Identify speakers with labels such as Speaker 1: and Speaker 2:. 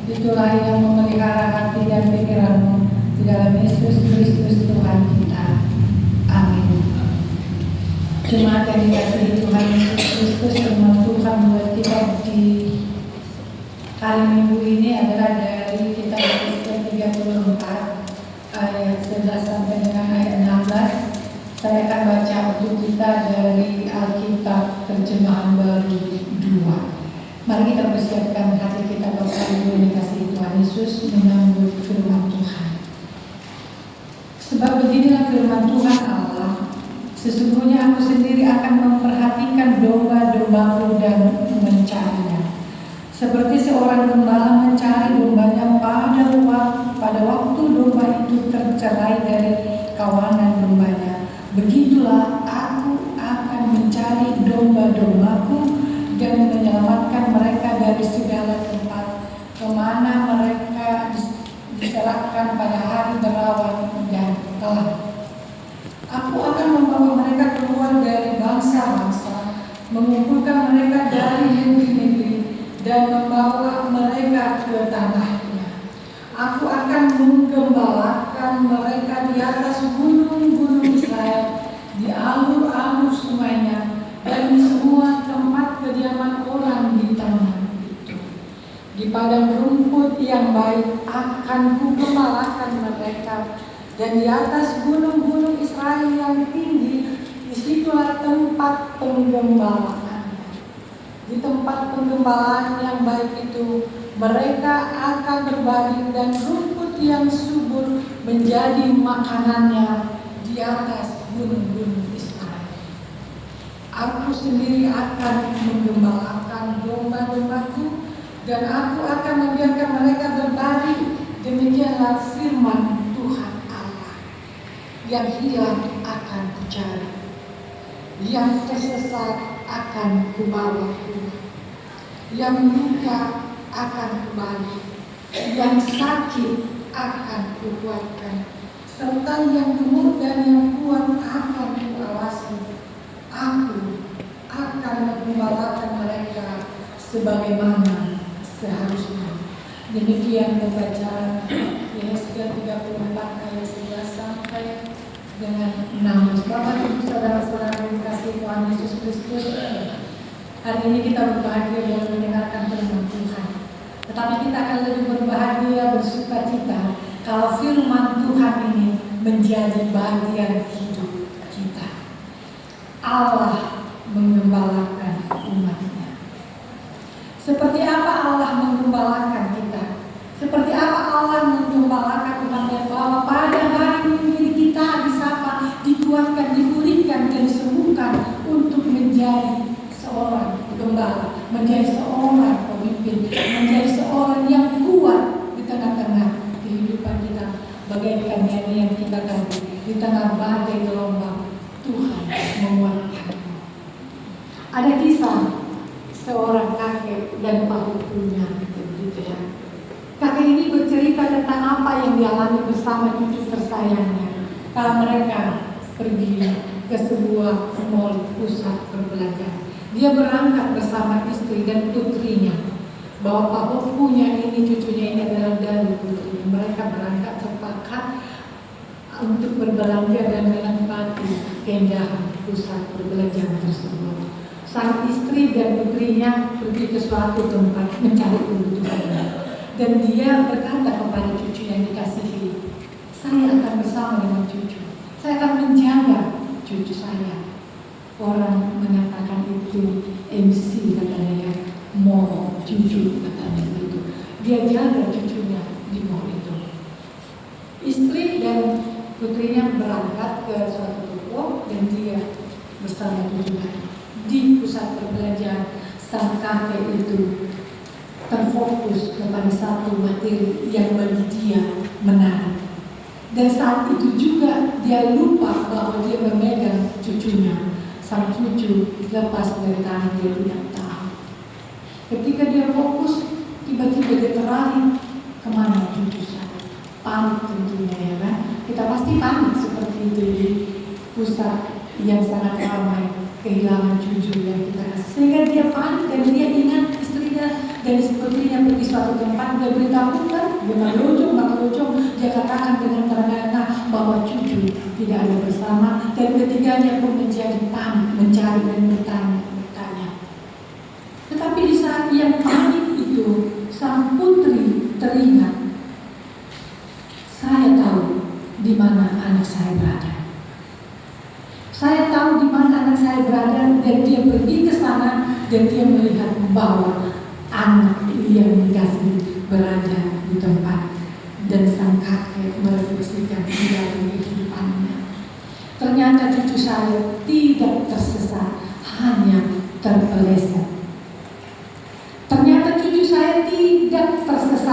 Speaker 1: Itulah yang memelihara hati dan pikiranmu di dalam Yesus Kristus Tuhan kita. Amin. Jemaat yang dikasihi Tuhan Yesus Kristus, firman Tuhan buat kita di hari Minggu ini adalah dari kitab Yesaya 34 ayat 11 sampai dengan ayat 16. Saya akan baca untuk kita dari Alkitab Terjemahan Baru 2. Mari kita persiapkan hati kita Bapak Ibu yang dikasihi Tuhan Yesus menyambut firman Tuhan. Sebab beginilah firman Tuhan Allah, sesungguhnya aku sendiri akan memperhatikan domba-dombaku dan mencarinya. Seperti seorang gembala mencari dombanya pada waktu domba itu tercerai dari kawanan dombanya, begitulah aku akan mencari domba-dombaku dan menyelamatkan mereka dari segala tempat kemana mereka diserahkan pada hari berawan dan gelap. Aku akan membawa mereka keluar dari bangsa-bangsa, mengumpulkan mereka dari negeri-negeri, dan membawa mereka ke tanahnya. Aku akan menggembalakan mereka di atas gunung-gunung Israel, di alur-alur sungainya, dan di semua tempat kediaman orang di tanah itu. Di padang rumput yang baik akan kugembalakan mereka, dan di atas gunung-gunung Israel yang tinggi, disitulah tempat penggembalaan. Di tempat penggembalaan yang baik itu, mereka akan berbaring dan rumput yang subur menjadi makanannya di atas gunung-gunung Israel. Aku sendiri akan menggembalakan domba-dombaku dan aku akan membiarkan mereka berbaring. Demikianlah firman Tuhan Allah. Yang hilang akan kucari, yang tersesat akan kubawa pulang, yang luka akan kubalik, yang sakit akan kukuatkan, serta yang gemuk dan yang kuat akan kuawasi. Aku akan menggembalakan mereka sebagaimana seharusnya. Demikian pembacaan Yesaya 34 ayat 11 sampai dengan 16. Bapak Ibu saudara-saudara yang dikasihi Tuhan Yesus Kristus, hari ini kita berbahagia boleh mendengarkan firman Tuhan. Tetapi kita akan lebih berbahagia, bersukacita kalau firman Tuhan ini menjadi bagian hidup kita. Allah menggembalakan umatnya. Seperti apa Allah menggembalakan kita? Seperti apa Allah menggembalakan umatnya? Bahwa pada hari ini kita disapa, dikuatkan, dipulihkan, dan disembuhkan untuk menjadi seorang gembala, menjadi seorang pemimpin, menjadi seorang yang kuat di tengah-tengah kehidupan kita. Bagaikan yang kita tadi, di tengah badai gelombang, Tuhan menguatkan. Ada kisah seorang kakek dan pahukunya, begitu ya. Kakek ini bercerita tentang apa yang dialami bersama cucu tersayangnya kalau mereka pergi ke sebuah mall pusat perbelanjaan. Dia berangkat bersama istri dan putrinya. Bahwa pahukunya ini, cucunya ini adalah Dalu putrinya. Mereka berangkat sepakat untuk berbelanja dan menikmati keindahan pusat perbelanjaan tersebut. Sang istri dan putrinya pergi ke suatu tempat mencari kebutuhannya. Dan dia berkata kepada cucu yang dikasihi, saya akan bersama dengan cucu, saya akan menjaga cucu saya. Orang menyatakan itu MC katanya ya, mau cucu katanya begitu. Dia jaga cucunya di mall itu. Istri dan putrinya berangkat ke suatu toko dan dia bersama cucunya di pusat perbelanjaan. Sang kakek itu terfokus kepada satu materi yang bagi dia menarik. Dan saat itu juga dia lupa bahwa dia memegang cucunya. Sang cucu lepas dari tangan dia, tidak tahu. Ketika dia fokus, tiba-tiba dia terlari kemana cucu saya. Panik tentunya ya kan. Kita pasti panik seperti itu di pusat yang sangat ramai, kehilangan cucu yang kita kasih. Sehingga dia panik dan dia ingat istrinya dan sepertinya pergi suatu tempat dia beritahukan, dia melojong, dia katakan dengan terengah-engah bahwa cucu tidak ada bersama, dan ketiganya pun menjadi panik, mencari dan bertanya. Tetapi di saat ia panik itu, sang putri teringat, saya tahu di mana anak saya berada. Saya tahu di mana anak saya berada, dan dia pergi ke sana dan dia melihat bahwa anak yang dikasih berada di tempat, dan sang kakek merefleksikan di dalam kehidupannya. Ternyata cucu saya tidak tersesat, hanya terpeleset